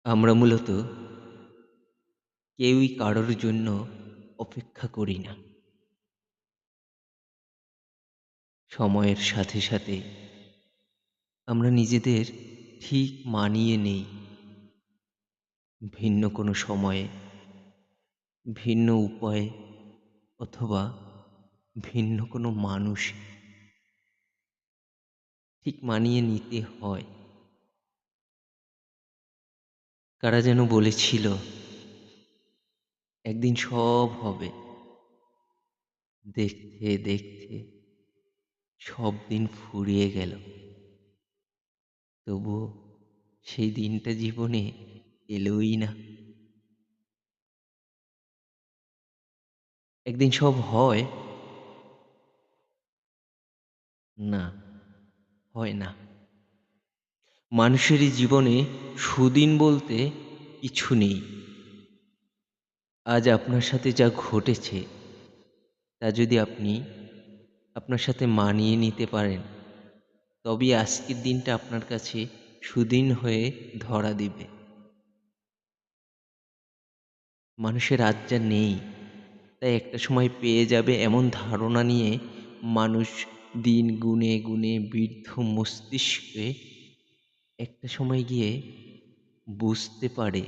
আমরা মূলত কেউই কারোর জন্য অপেক্ষা করি না। সময়ের সাথে সাথে আমরা নিজেদের ঠিক মানিয়ে নেই ভিন্ন কোনো সময়ে, ভিন্ন উপায়ে অথবা ভিন্ন কোনো মানুষে ঠিক মানিয়ে নিতে হয়। কারা যেন বলেছিল, একদিন সব হবে। দেখতে দেখতে সব দিন ফুরিয়ে গেল। তবুও সেই দিনটা জীবনে এলোই না। একদিন সব হয়, না, হয় না। মানুষেরই জীবনে সুদিন বলতে কিছু নেই। আজ আপনার সাথে যা ঘটেছে তা যদি আপনি আপনার সাথে মানিয়ে নিতে পারেন, তবেই আজকের দিনটা আপনার কাছে সুদিন হয়ে ধরা দিবে। মানুষের আজ যা নেই তাই একটা সময় পেয়ে যাবে, এমন ধারণা নিয়ে মানুষ দিন গুনে গুনে বৃদ্ধ মস্তিষ্কে একটা সময় গিয়ে বুঝতে পারে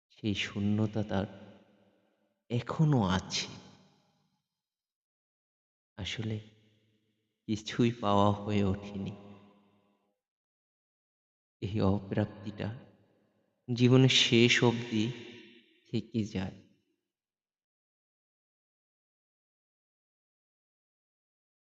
সেই শূন্যতা তার এখনো আছে। আসলে কিছুই পাওয়া হয়ে ওঠেনি। এই অপ্রাপ্তিটা জীবনের শেষ অবধি থেকে যায়।